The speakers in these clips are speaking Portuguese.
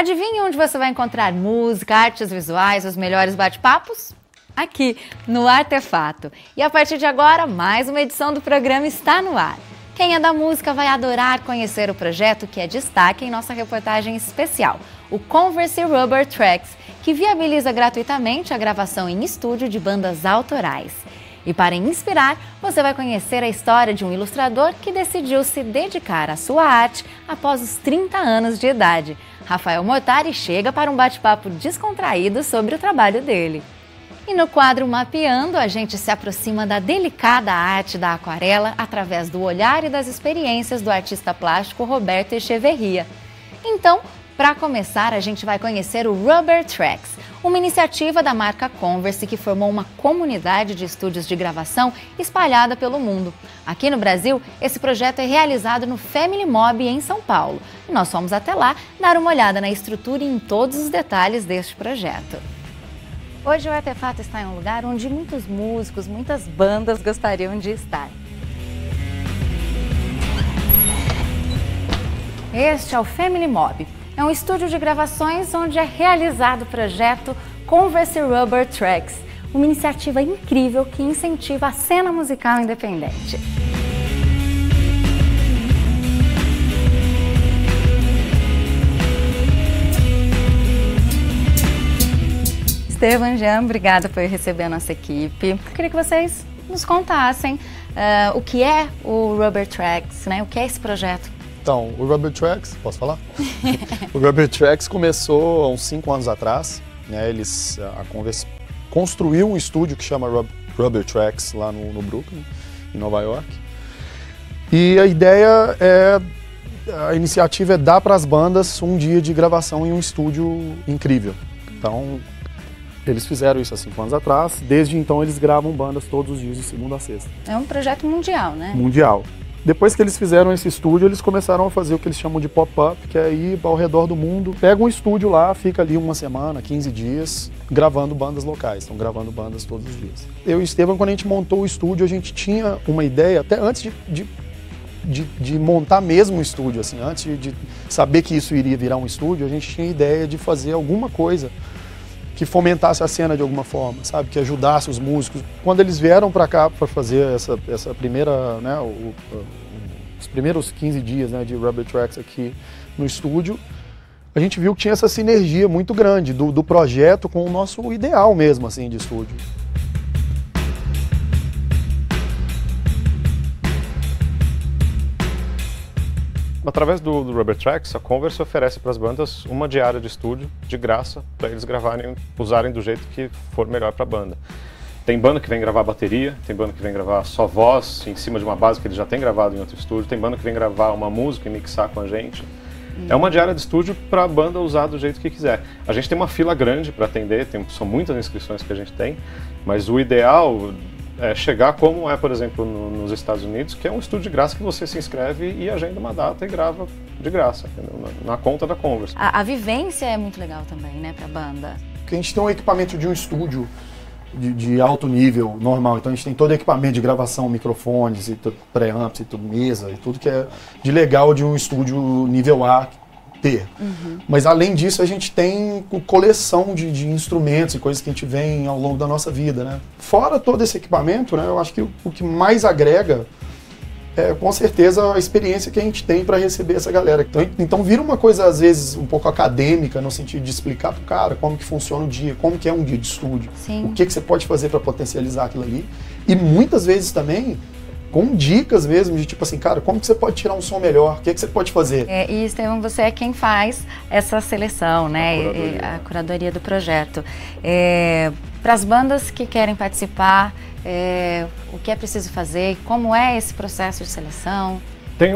Adivinha onde você vai encontrar música, artes visuais, os melhores bate-papos? Aqui, no Artefato. E a partir de agora, mais uma edição do programa está no ar. Quem é da música vai adorar conhecer o projeto que é destaque em nossa reportagem especial, o Converse Rubber Tracks, que viabiliza gratuitamente a gravação em estúdio de bandas autorais. E para inspirar, você vai conhecer a história de um ilustrador que decidiu se dedicar à sua arte após os 30 anos de idade. Rafael Mortari chega para um bate-papo descontraído sobre o trabalho dele. E no quadro Mapeando, a gente se aproxima da delicada arte da aquarela através do olhar e das experiências do artista plástico Roberto Echeverria. Então, para começar, a gente vai conhecer o Rubber Tracks, uma iniciativa da marca Converse que formou uma comunidade de estúdios de gravação espalhada pelo mundo. Aqui no Brasil, esse projeto é realizado no Family Mob em São Paulo. E nós fomos até lá dar uma olhada na estrutura e em todos os detalhes deste projeto. Hoje o Artefato está em um lugar onde muitos músicos, muitas bandas gostariam de estar. Este é o Family Mob. É um estúdio de gravações onde é realizado o projeto Converse Rubber Tracks, uma iniciativa incrível que incentiva a cena musical independente. Estevam, Jean, obrigada por receber a nossa equipe. Eu queria que vocês nos contassem o que é o Rubber Tracks, né? O que é esse projeto? Então, o Rubber Tracks, posso falar? O Rubber Tracks começou há uns 5 anos atrás, né? A Converse construiu um estúdio que chama Rubber Tracks lá no Brooklyn, em Nova York. E a ideia a iniciativa é dar para as bandas um dia de gravação em um estúdio incrível. Então, eles fizeram isso há 5 anos atrás, desde então eles gravam bandas todos os dias, de segunda a sexta. É um projeto mundial, né? Mundial. Depois que eles fizeram esse estúdio, eles começaram a fazer o que eles chamam de pop-up, que é ir ao redor do mundo, pega um estúdio lá, fica ali uma semana, 15 dias, gravando bandas locais, estão gravando bandas todos os dias. Eu e o Estevam, quando a gente montou o estúdio, a gente tinha uma ideia, até antes de montar mesmo o estúdio, assim, antes de saber que isso iria virar um estúdio, a gente tinha a ideia de fazer alguma coisa que fomentasse a cena de alguma forma, sabe? Que ajudasse os músicos. Quando eles vieram para cá para fazer essa primeira, né, os primeiros 15 dias, né, de Rubber Tracks aqui no estúdio, a gente viu que tinha essa sinergia muito grande do projeto com o nosso ideal mesmo, assim, de estúdio. Através do Rubber Tracks, a Converse oferece para as bandas uma diária de estúdio de graça para eles gravarem, usarem do jeito que for melhor para a banda. Tem banda que vem gravar bateria, tem banda que vem gravar só voz em cima de uma base que ele já tem gravado em outro estúdio, tem banda que vem gravar uma música e mixar com a gente. É uma diária de estúdio para a banda usar do jeito que quiser. A gente tem uma fila grande para atender, são muitas inscrições que a gente tem, mas o ideal é chegar como é, por exemplo, nos Estados Unidos, que é um estúdio de graça que você se inscreve e agenda uma data e grava de graça, entendeu? Na conta da Converse. A vivência é muito legal também, né, pra banda. Porque a gente tem um equipamento de um estúdio de alto nível, normal, então a gente tem todo o equipamento de gravação, microfones, e pré-amps, e tudo, mesa, e tudo que é de legal de um estúdio nível A ter. Mas além disso a gente tem coleção de instrumentos e coisas que a gente vê ao longo da nossa vida, né? Fora todo esse equipamento, né, eu acho que o que mais agrega é com certeza a experiência que a gente tem para receber essa galera. Então vira uma coisa às vezes um pouco acadêmica no sentido de explicar pro cara como que funciona o dia, como que é um dia de estúdio, Sim. O que você pode fazer para potencializar aquilo ali. E muitas vezes também com dicas mesmo, de tipo assim, cara, como que você pode tirar um som melhor? O que você pode fazer? E Estevam, você é quem faz essa seleção, né? A curadoria do projeto. Para as bandas que querem participar, o que é preciso fazer? Como é esse processo de seleção? Tem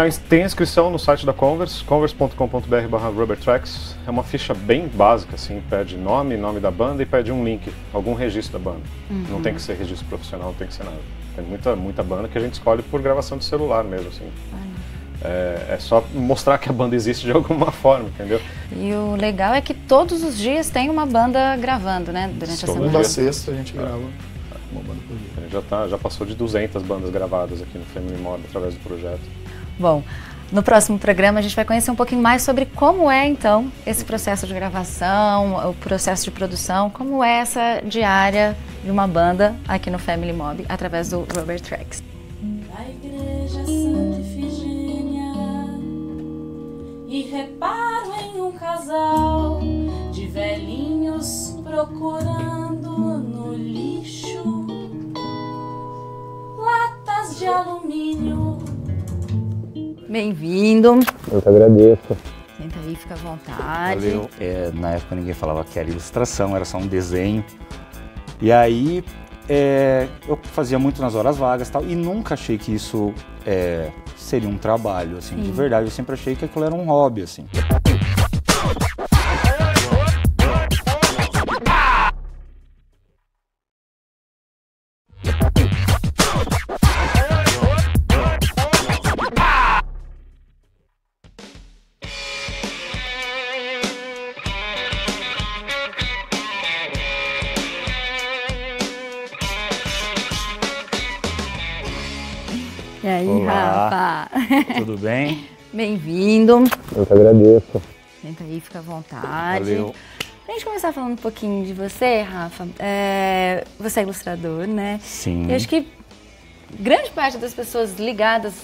a inscrição no site da Converse, converse.com.br/rubbertracks. É uma ficha bem básica, assim, pede nome da banda e pede um link, algum registro da banda. Não tem que ser registro profissional, não tem que ser nada. Tem muita banda que a gente escolhe por gravação de celular mesmo, assim. É só mostrar que a banda existe de alguma forma, entendeu? E o legal é que todos os dias tem uma banda gravando, né? Durante a semana. Segunda a sexta a gente grava uma banda por dia. Já passou de 200 bandas gravadas aqui no Family Mob através do projeto. Bom, No próximo programa a gente vai conhecer um pouquinho mais sobre como é então esse processo de gravação, o processo de produção, como é essa diária de uma banda aqui no Family Mob através do Rubber Tracks. Na igreja Santa Efigênia e reparo em um casal de velhinhos procurando no lixo latas de alumínio. Bem-vindo. Eu que agradeço. Senta aí, fica à vontade. Valeu. Na época ninguém falava que era ilustração, era só um desenho. E aí eu fazia muito nas horas vagas e tal, e nunca achei que isso seria um trabalho, assim, de verdade. Eu sempre achei que aquilo era um hobby, assim. E aí, Olá. Rafa? Tudo bem? Bem-vindo. Eu que agradeço. Senta aí, fica à vontade. Valeu. Pra gente começar falando um pouquinho de você, Rafa, você é ilustrador, né? Sim. Eu acho que grande parte das pessoas ligadas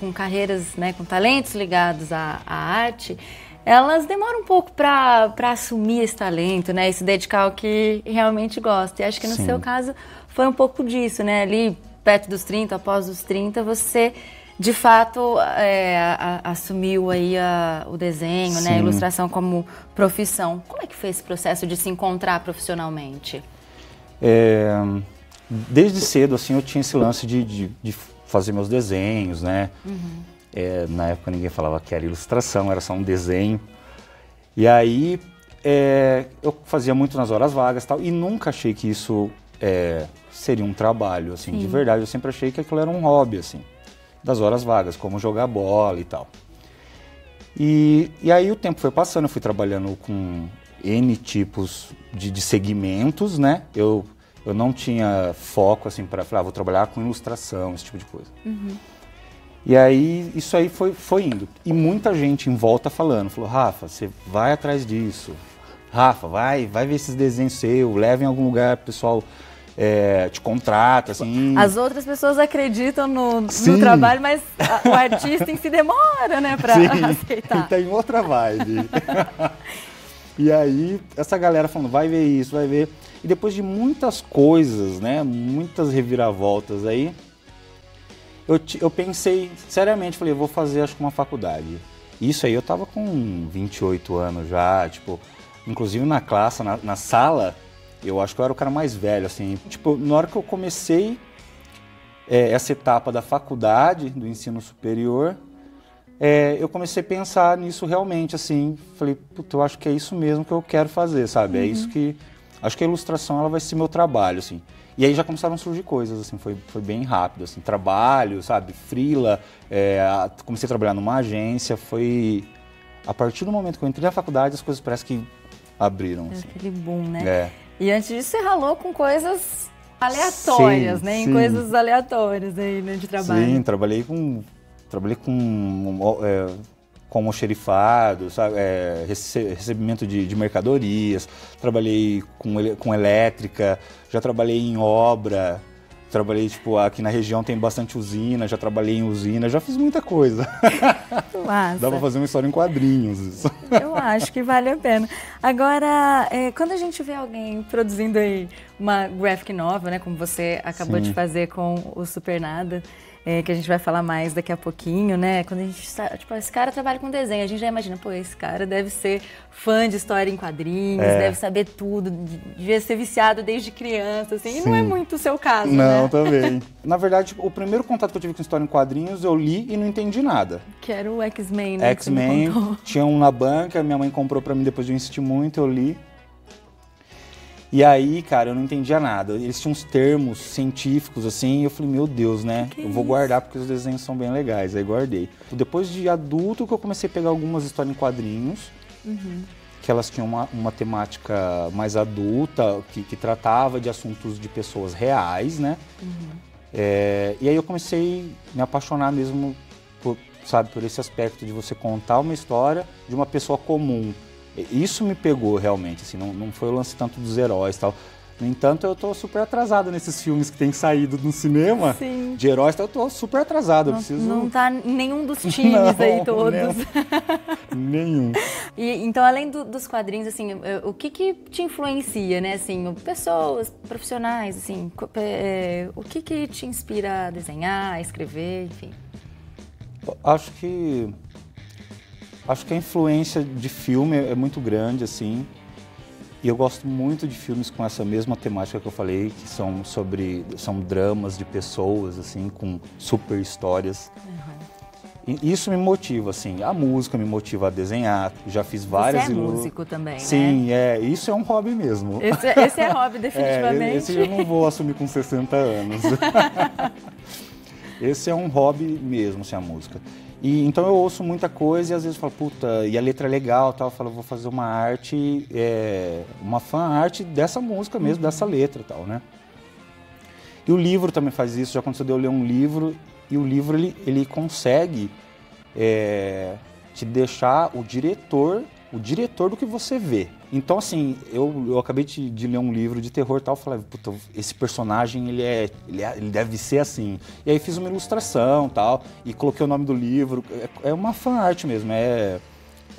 com carreiras, né, com talentos ligados à arte, elas demoram um pouco para assumir esse talento, né, e se dedicar ao que realmente gosta. E acho que no Sim. seu caso foi um pouco disso, né? Ali perto dos 30, após os 30, você de fato assumiu aí o desenho, né, a Sim. ilustração como profissão. Como é que foi esse processo de se encontrar profissionalmente? Desde cedo, assim, eu tinha esse lance de fazer meus desenhos, né? Na época ninguém falava que era ilustração, era só um desenho. E aí eu fazia muito nas horas vagas e tal, e nunca achei que isso seria um trabalho, assim, de verdade. Eu sempre achei que aquilo era um hobby, assim, das horas vagas, como jogar bola e tal. E aí o tempo foi passando, eu fui trabalhando com N tipos de segmentos, né? Eu não tinha foco, assim, para falar, vou trabalhar com ilustração, esse tipo de coisa. E aí, isso aí foi indo. E muita gente em volta falou, Rafa, você vai atrás disso. Rafa, vai ver esses desenhos seus, leva em algum lugar, pessoal te contrata, assim. As outras pessoas acreditam no Sim. trabalho, mas o artista em si demora, né, pra aceitar. Ele tá em outra vibe. E aí, essa galera falando, vai ver isso, vai ver. E depois de muitas coisas, né, muitas reviravoltas aí, eu pensei, seriamente, falei, eu vou fazer, acho que uma faculdade. Isso aí, eu tava com 28 anos já, tipo, inclusive na classe, na sala, eu acho que eu era o cara mais velho, assim. Tipo, na hora que eu comecei essa etapa da faculdade, do ensino superior, eu comecei a pensar nisso realmente, assim. Falei, puta, eu acho que é isso mesmo que eu quero fazer, sabe? É isso que... Acho que a ilustração, ela vai ser meu trabalho, assim. E aí já começaram a surgir coisas, assim, foi bem rápido, assim. Trabalho, sabe? Freela, comecei a trabalhar numa agência, foi... A partir do momento que eu entrei na faculdade, as coisas parece que abriram, assim. Aquele boom, né? E antes disso, você ralou com coisas aleatórias, Sim, né? Em sim. coisas aleatórias aí, né, de trabalho. Sim, trabalhei com almoxerifado, sabe? Recebimento de mercadorias, trabalhei com elétrica, já trabalhei em obra, trabalhei, tipo, aqui na região tem bastante usina, já trabalhei em usina, já fiz muita coisa. Massa. Dá pra fazer uma história em quadrinhos, isso. Eu acho que vale a pena. Agora, quando a gente vê alguém produzindo aí uma graphic novel, né, como você acabou Sim. de fazer com o Supernada, que a gente vai falar mais daqui a pouquinho, né? Quando a gente tipo, esse cara trabalha com desenho, a gente já imagina, pô, esse cara deve ser fã de história em quadrinhos, deve saber tudo, devia ser viciado desde criança, assim, e não é muito o seu caso, Não, né? também. Na verdade, o primeiro contato que eu tive com história em quadrinhos, eu li e não entendi nada. Que era o X-Men, né? que você me X-Men, contou. tinha um na banca, minha mãe comprou pra mim depois de eu insistir muito, eu li. E aí, cara, eu não entendia nada. Eles tinham uns termos científicos, assim, e eu falei, meu Deus, né? Que eu vou guardar porque os desenhos são bem legais. Aí guardei. Depois de adulto que eu comecei a pegar algumas histórias em quadrinhos, que elas tinham uma temática mais adulta, que tratava de assuntos de pessoas reais, né? E aí eu comecei a me apaixonar mesmo por sabe? Por esse aspecto de você contar uma história de uma pessoa comum. Isso me pegou realmente, assim, não foi o lance tanto dos heróis e tal. No entanto, eu tô super atrasado nesses filmes que tem saído no cinema. Sim. De heróis, então eu tô super atrasado. Eu preciso... Não tá em nenhum dos times aí todos. Nenhum. E, então, além dos quadrinhos, assim, o que te influencia, né? Assim, pessoas, profissionais, assim, o que te inspira a desenhar, a escrever, enfim? Acho que a influência de filme é muito grande, assim. E eu gosto muito de filmes com essa mesma temática que eu falei, que são dramas de pessoas, assim, com super histórias. Uhum. E isso me motiva, assim. A música me motiva a desenhar. Já fiz várias... Você é músico também, Sim, né? Isso é um hobby mesmo. Esse é hobby, definitivamente. Esse eu não vou assumir com 60 anos. Esse é um hobby mesmo, assim, a música. E, então eu ouço muita coisa e às vezes falo, puta, e a letra é legal, tal. Eu falo, vou fazer uma arte, uma fan-art dessa música mesmo, dessa letra e tal, né? E o livro também faz isso, já aconteceu de eu ler um livro, e o livro ele consegue te deixar o diretor do que você vê. Então, assim, eu acabei de ler um livro de terror e tal, falei, puta, esse personagem, ele deve ser assim. E aí fiz uma ilustração e tal, e coloquei o nome do livro. É uma fan-art mesmo, é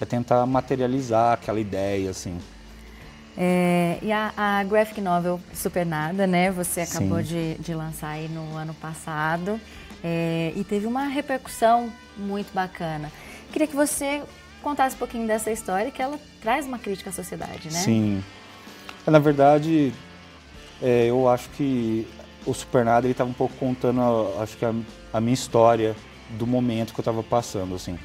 tentar materializar aquela ideia, assim. E a graphic novel Supernada, né, você acabou Sim. de lançar aí no ano passado, e teve uma repercussão muito bacana. Queria que você contasse um pouquinho dessa história, que ela traz uma crítica à sociedade, né? Sim. Na verdade, eu acho que o Supernada, ele estava um pouco contando, acho que a minha história do momento que eu estava passando, assim.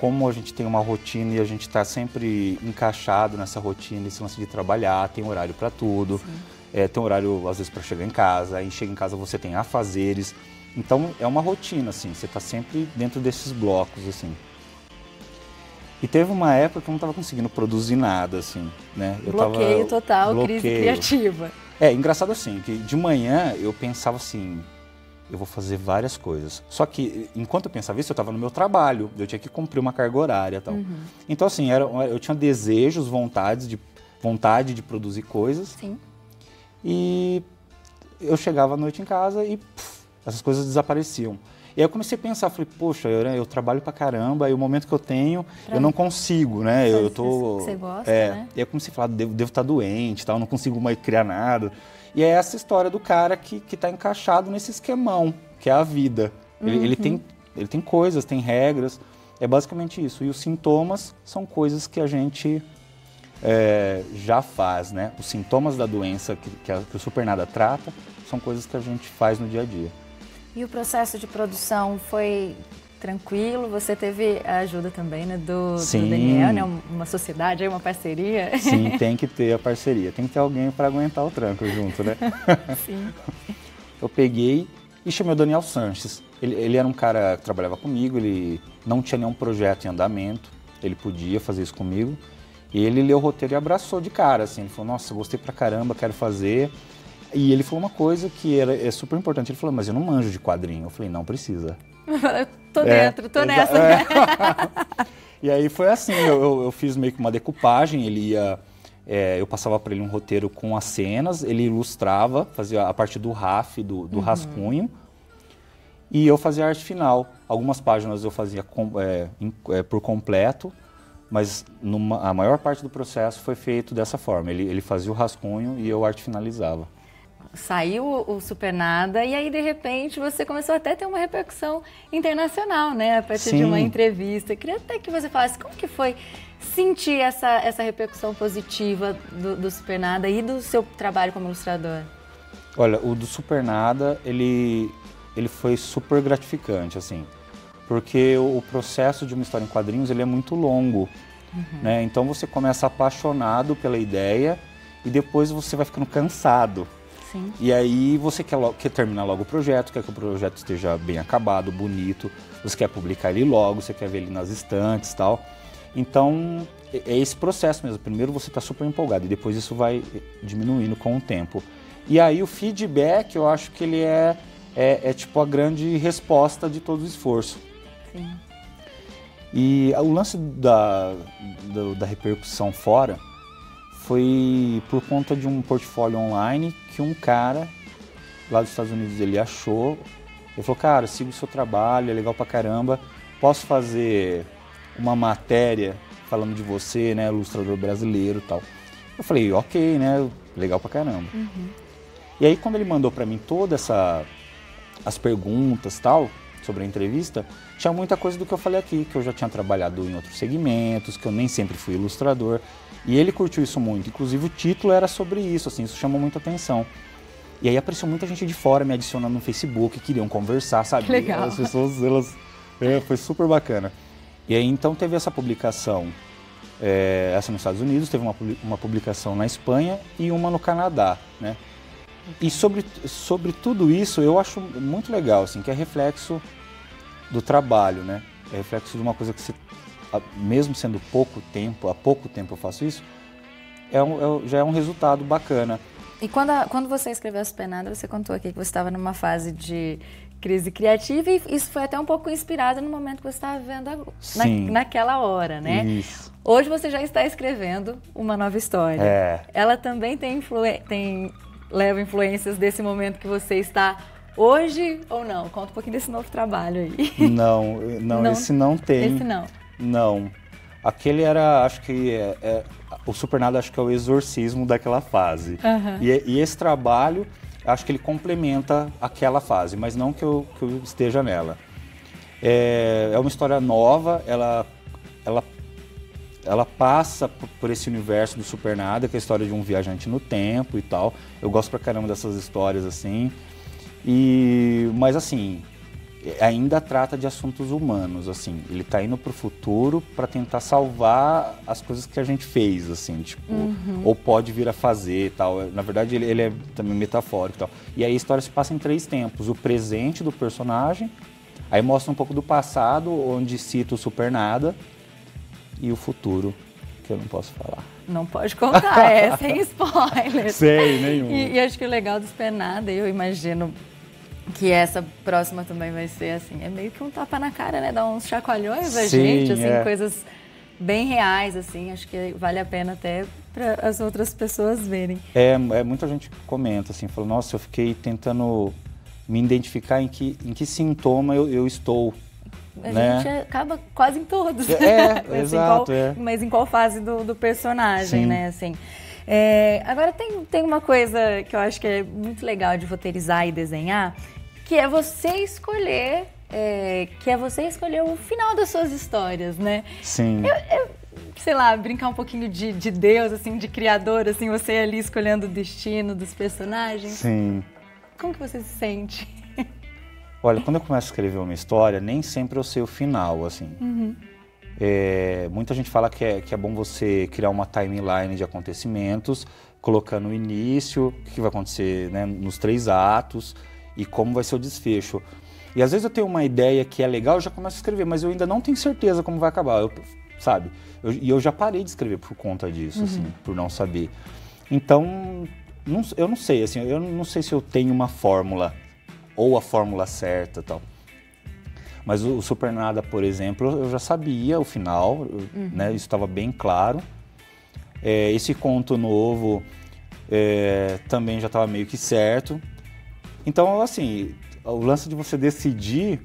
Como a gente tem uma rotina e a gente está sempre encaixado nessa rotina, esse lance de trabalhar, tem horário para tudo, tem horário, às vezes, para chegar em casa, aí chega em casa você tem afazeres. Então, é uma rotina, assim, você está sempre dentro desses blocos, assim. E teve uma época que eu não estava conseguindo produzir nada, assim, né? Bloqueio total, crise criativa. Engraçado assim, que de manhã eu pensava assim, eu vou fazer várias coisas. Só que, enquanto eu pensava isso, eu estava no meu trabalho, eu tinha que cumprir uma carga horária e tal. Uhum. Então, assim, eu tinha desejos, vontade de produzir coisas. Sim. E eu chegava à noite em casa e essas coisas desapareciam. E aí eu comecei a pensar, falei, poxa, eu trabalho pra caramba, e o momento que eu tenho, eu não consigo, né? Eu tô... Você gosta, né? E aí eu comecei a falar, devo estar doente, tal, não consigo mais criar nada. E é essa história do cara que tá encaixado nesse esquemão, que é a vida. Ele tem coisas, tem regras, é basicamente isso. E os sintomas são coisas que a gente já faz, né? Os sintomas da doença que o Supernada trata são coisas que a gente faz no dia a dia. E o processo de produção foi tranquilo? Você teve a ajuda também, né, do Daniel, né? Uma sociedade, uma parceria? Sim, tem que ter a parceria. Tem que ter alguém para aguentar o tranco junto, né? Sim. Eu peguei e chamei o Daniel Sanches. Ele era um cara que trabalhava comigo, ele não tinha nenhum projeto em andamento, ele podia fazer isso comigo. E ele leu o roteiro e abraçou de cara, assim. Ele falou, nossa, gostei pra caramba, quero fazer. E ele falou uma coisa que é super importante. Ele falou, mas eu não manjo de quadrinho. Eu falei, não precisa. Tô dentro, tô nessa. E aí foi assim, eu fiz meio que uma decupagem, eu passava para ele um roteiro com as cenas, ele ilustrava, fazia a parte do RAF, do rascunho, e eu fazia a arte final. Algumas páginas eu fazia por completo, mas a maior parte do processo foi feito dessa forma. Ele fazia o rascunho e eu arte finalizava. Saiu o Supernada e aí, de repente, você começou até a ter uma repercussão internacional, né? A partir de uma entrevista. Queria até que você falasse como que foi sentir essa repercussão positiva do Supernada e do seu trabalho como ilustrador. Olha, o do Supernada, ele foi super gratificante, assim. Porque o processo de uma história em quadrinhos, ele é muito longo, né? Então você começa apaixonado pela ideia e depois você vai ficando cansado. Sim. E aí você quer terminar logo o projeto, quer que o projeto esteja bem acabado, bonito, você quer publicar ele logo, você quer ver ele nas estantes e tal. Então, é esse processo mesmo. Primeiro você está super empolgado e depois isso vai diminuindo com o tempo. E aí o feedback, eu acho que ele é tipo a grande resposta de todo o esforço. Sim. E o lance da repercussão fora foi por conta de um portfólio online que um cara lá dos Estados Unidos ele achou. Ele falou, cara, sigo o seu trabalho, é legal pra caramba, posso fazer uma matéria falando de você, né, ilustrador brasileiro e tal. Eu falei, ok, né, legal pra caramba. E aí quando ele mandou pra mim todas as perguntas e tal, sobre a entrevista, tinha muita coisa do que eu falei aqui, que eu já tinha trabalhado em outros segmentos, que eu nem sempre fui ilustrador. E ele curtiu isso muito, inclusive o título era sobre isso, assim, isso chamou muita atenção. E aí apareceu muita gente de fora me adicionando no Facebook, queriam conversar, sabe? Que legal. As pessoas, elas... foi super bacana. E aí então teve essa publicação, essa nos Estados Unidos, teve uma publicação na Espanha e uma no Canadá, né? E sobre tudo isso eu acho muito legal, assim, que é reflexo do trabalho, né? É reflexo de uma coisa que você, mesmo sendo há pouco tempo eu faço isso, já é um resultado bacana. E quando você escreveu a Supernada, você contou aqui que você estava numa fase de crise criativa e isso foi até um pouco inspirado no momento que você estava vivendo naquela hora, né? Isso. Hoje você já está escrevendo uma nova história. Ela também leva influências desse momento que você está hoje ou não? Conta um pouquinho desse novo trabalho aí. Não, esse não tem. Esse não? Não. Aquele era, acho que o Supernada acho que é o exorcismo daquela fase. E esse trabalho, acho que ele complementa aquela fase, mas não que eu esteja nela. É uma história nova, ela passa por esse universo do Supernada, que é a história de um viajante no tempo e tal. Eu gosto pra caramba dessas histórias, assim. Mas, assim, ainda trata de assuntos humanos, assim. Ele tá indo pro futuro para tentar salvar as coisas que a gente fez, assim, tipo... Ou pode vir a fazer e tal. Na verdade, ele é também metafórico e tal. E aí a história se passa em 3 tempos. O presente do personagem, aí mostra um pouco do passado, onde cita o Supernada, e o futuro, que eu não posso falar. Não pode contar, sem spoiler. Sei, nenhum. E acho que o legal do Supernada, eu imagino que essa próxima também vai ser assim, é meio que um tapa na cara, né? Dar uns chacoalhões a gente, assim, coisas bem reais, assim, acho que vale a pena até para as outras pessoas verem. Muita gente comenta, assim, falou, nossa, eu fiquei tentando me identificar em que sintoma eu estou. A né? gente acaba quase em todos. Exato. Mas em qual fase do personagem, né? Assim, agora tem uma coisa que eu acho que é muito legal de roteirizar e desenhar, que é você escolher, o final das suas histórias, né? Sim. Sei lá, brincar um pouquinho de Deus, assim, de criador, assim, você ali escolhendo o destino dos personagens. Sim. Como que você se sente? Olha, quando eu começo a escrever uma história, nem sempre eu sei o final, assim. Muita gente fala que é bom você criar uma timeline de acontecimentos, colocando o início, o que vai acontecer, né, nos 3 atos e como vai ser o desfecho. E às vezes eu tenho uma ideia que é legal, eu já começo a escrever, mas eu ainda não tenho certeza como vai acabar, sabe? Eu já parei de escrever por conta disso, assim, por não saber. Então, eu não sei, assim, eu não sei se eu tenho uma fórmula ou a fórmula certa e tal. Mas o Supernada, por exemplo, eu já sabia o final, né? Isso estava bem claro. Esse conto novo também já estava meio que certo. Então, assim, o lance de você decidir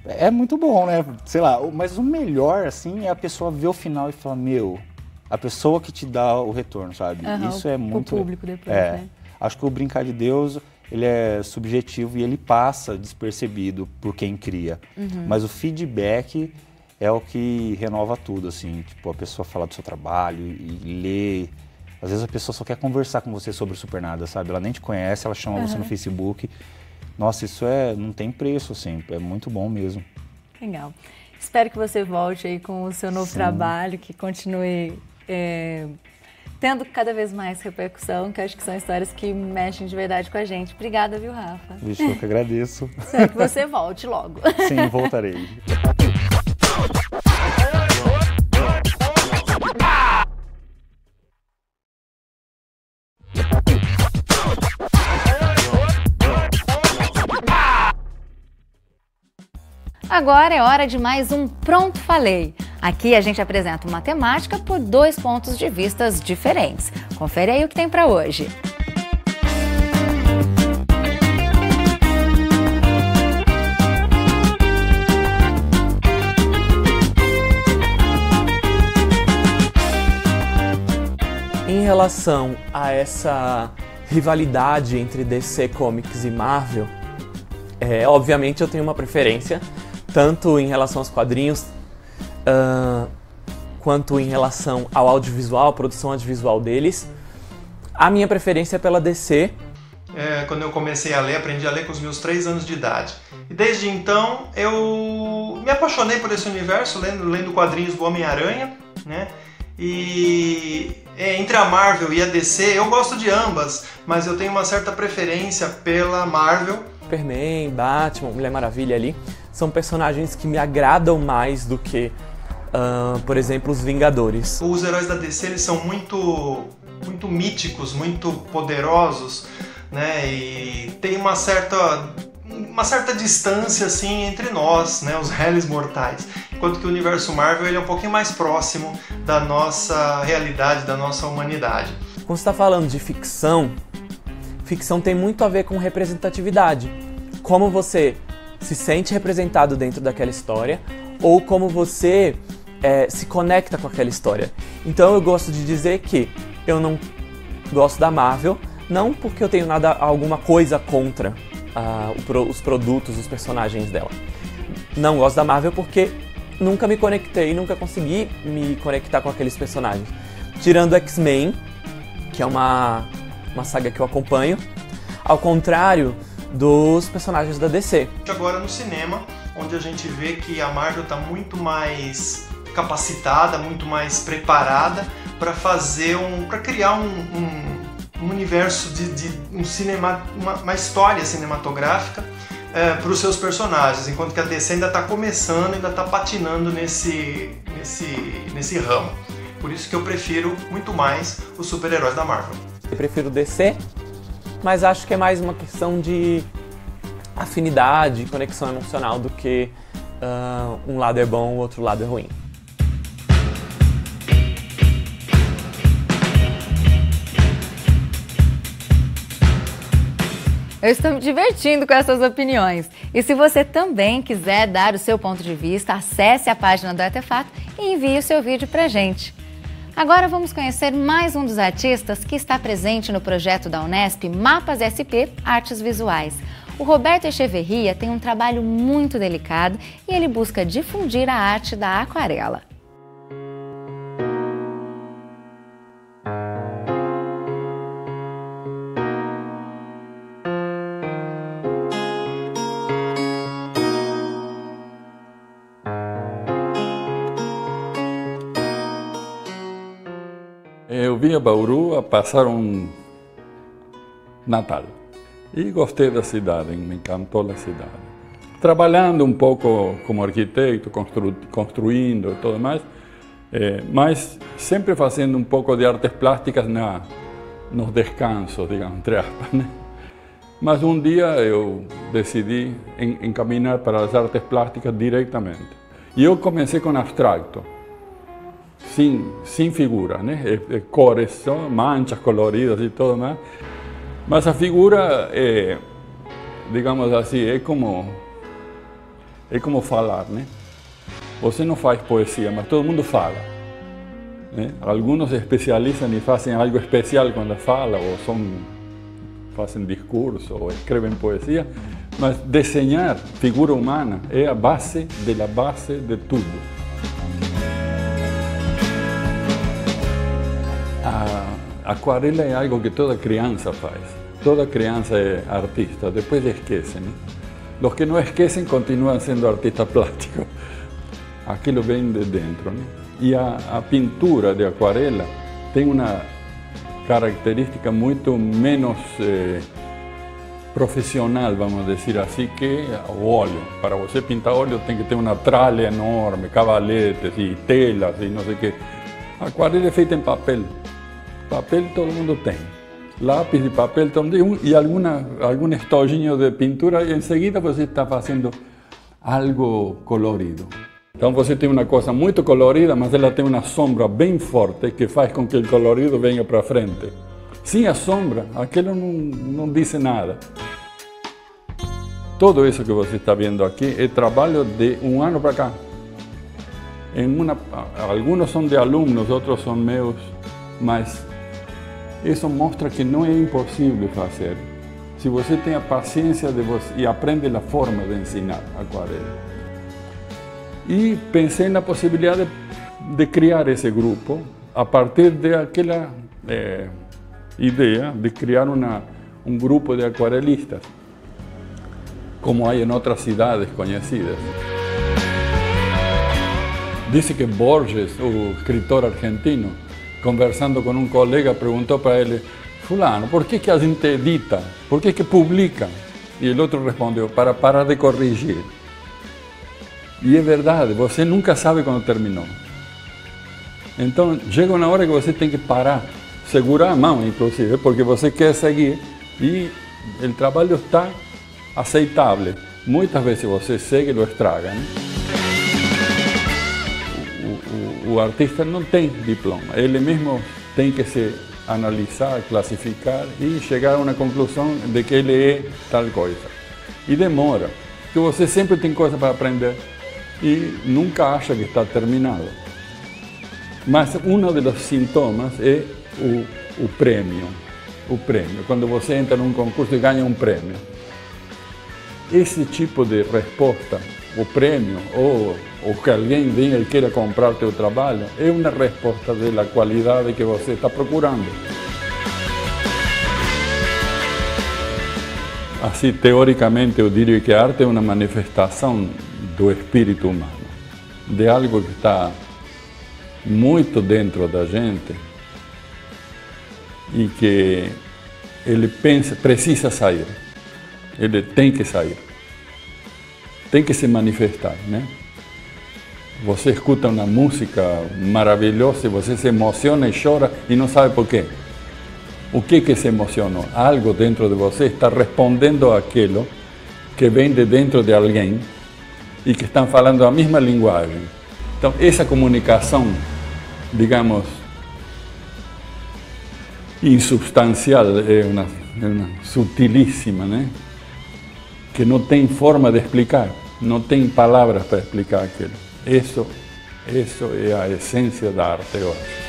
é muito bom, né? Sei lá, mas o melhor, assim, é a pessoa ver o final e falar, a pessoa que te dá o retorno, sabe? Isso é muito... O público depois, né? Acho que o Brincar de Deus... ele é subjetivo e ele passa despercebido por quem cria. Mas o feedback é o que renova tudo, assim. Tipo, a pessoa falar do seu trabalho e ler. Às vezes a pessoa só quer conversar com você sobre o Supernada, sabe? Ela nem te conhece, ela chama você no Facebook. Nossa, isso não tem preço, assim. É muito bom mesmo. Legal. Espero que você volte aí com o seu novo trabalho, que continue... tendo cada vez mais repercussão, que eu acho que são histórias que mexem de verdade com a gente. Obrigada, viu, Rafa? Vixe, eu que agradeço. Espero que você volte logo. Sim, voltarei. Agora é hora de mais um Pronto Falei. Aqui a gente apresenta uma temática por 2 pontos de vista diferentes. Confere aí o que tem para hoje. Em relação a essa rivalidade entre DC Comics e Marvel, obviamente eu tenho uma preferência, tanto em relação aos quadrinhos, quanto em relação ao audiovisual, a produção audiovisual deles. A minha preferência é pela DC. Quando eu comecei a ler, aprendi a ler com os meus 3 anos de idade. E desde então eu me apaixonei por esse universo, lendo quadrinhos do Homem-Aranha, né? E entre a Marvel e a DC, eu gosto de ambas, mas eu tenho uma certa preferência pela Marvel. Superman, Batman, Mulher Maravilha ali, são personagens que me agradam mais do que, por exemplo, os Vingadores. Os heróis da DC, eles são muito míticos, muito poderosos, né? E tem uma certa distância assim entre nós, né, os réis mortais, enquanto que o universo Marvel ele é um pouquinho mais próximo da nossa realidade, da nossa humanidade. Quando você está falando de ficção tem muito a ver com representatividade, como você se sente representado dentro daquela história ou como você se conecta com aquela história. Então eu gosto de dizer que eu não gosto da Marvel, não porque eu tenho alguma coisa contra os produtos, os personagens dela. Não gosto da Marvel porque nunca me conectei, nunca consegui me conectar com aqueles personagens. Tirando X-Men, que é uma saga que eu acompanho, ao contrário dos personagens da DC. Agora no cinema, onde a gente vê que a Marvel está muito mais capacitada, muito mais preparada para criar um universo uma história cinematográfica para os seus personagens, enquanto que a DC ainda está começando, ainda está patinando nesse ramo. Por isso que eu prefiro muito mais os super-heróis da Marvel. Eu prefiro DC, mas acho que é mais uma questão de afinidade, conexão emocional do que um lado é bom, o outro lado é ruim. Eu estou me divertindo com essas opiniões. E se você também quiser dar o seu ponto de vista, acesse a página do Artefato e envie o seu vídeo pra gente. Agora vamos conhecer mais um dos artistas que está presente no projeto da Unesp Mapas SP Artes Visuais. O Roberto Echeverria tem um trabalho muito delicado e ele busca difundir a arte da aquarela. Eu vim a Bauru a passar um Natal e gostei da cidade, me encantou a cidade. Trabalhando um pouco como arquiteto, construindo e tudo mais, mas sempre fazendo um pouco de artes plásticas nos descansos, digamos, entre aspas, né? Mas um dia eu decidi encaminhar para as artes plásticas diretamente. E eu comecei com abstracto. Sem figura, né? Cores só, manchas coloridas e tudo mais. Mas a figura digamos assim, é como falar, né? Você não faz poesia, mas todo mundo fala, né? Alguns se especializam e fazem algo especial quando falam, ou fazem discurso, ou escrevem poesia, mas desenhar figura humana é a base de tudo. A aquarela é algo que toda criança faz. Toda criança é artista, depois esquece, né? Os que não esquecem continuam sendo artistas plásticos. Aquilo vem de dentro, né? E a pintura de aquarela tem uma característica muito menos profissional, vamos dizer assim, que o óleo. Para você pintar óleo tem que ter uma tralha enorme, cavaletes e telas e não sei o quê. A aquarela é feita em papel. Papel todo mundo tem. Lápis de papel todo mundo tem. E algum estojinho de pintura, e em seguida você está fazendo algo colorido. Então você tem uma coisa muito colorida, mas ela tem uma sombra bem forte que faz com que o colorido venha para frente. Sem a sombra, aquilo não diz nada. Tudo isso que você está vendo aqui é trabalho de um ano para cá. Alguns são de alunos, outros são meus, mas isso mostra que não é impossível fazer. Se você tem a paciência de você, e aprende a forma de ensinar aquarela. E pensei na possibilidade de criar esse grupo a partir daquela ideia de criar um grupo de aquarelistas, como há em outras cidades conhecidas. Dice que Borges, o escritor argentino, conversando com um colega, perguntou para ele: fulano, por que a gente edita? Por que publica? E o outro respondeu: para parar de corrigir. E é verdade, você nunca sabe quando terminou. Então, chega uma hora que você tem que parar, segurar a mão, inclusive, porque você quer seguir e o trabalho está aceitável. Muitas vezes você segue e lo estraga, né? O artista não tem diploma, ele mesmo tem que se analisar, classificar e chegar a uma conclusão de que ele é tal coisa. E demora, porque você sempre tem coisa para aprender e nunca acha que está terminado. Mas um dos sintomas é o prêmio. O prêmio, quando você entra num concurso e ganha um prêmio. Esse tipo de resposta, o prêmio ou que alguém venha e queira comprar teu trabalho, é uma resposta da qualidade que você está procurando. Assim, teoricamente, eu diria que a arte é uma manifestação do espírito humano, de algo que está muito dentro da gente e que ele precisa sair, ele tem que sair, tem que se manifestar, né? Você escuta uma música maravilhosa e você se emociona e chora e não sabe por quê. O que se emocionou? Algo dentro de você está respondendo àquilo que vem de dentro de alguém e que estão falando a mesma linguagem. Então, essa comunicação, digamos, insubstancial, é uma sutilíssima, né? Que não tem forma de explicar, não tem palavras para explicar aquilo. Isso é a essência da arte, eu acho.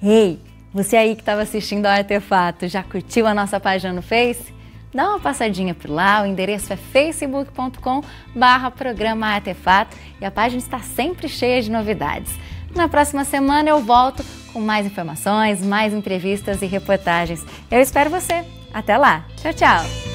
Ei, você aí que estava assistindo ao Artefato, já curtiu a nossa página no Face? Dá uma passadinha por lá, o endereço é facebook.com/programa Artefato e a página está sempre cheia de novidades. Na próxima semana eu volto com mais informações, mais entrevistas e reportagens. Eu espero você. Até lá. Tchau, tchau.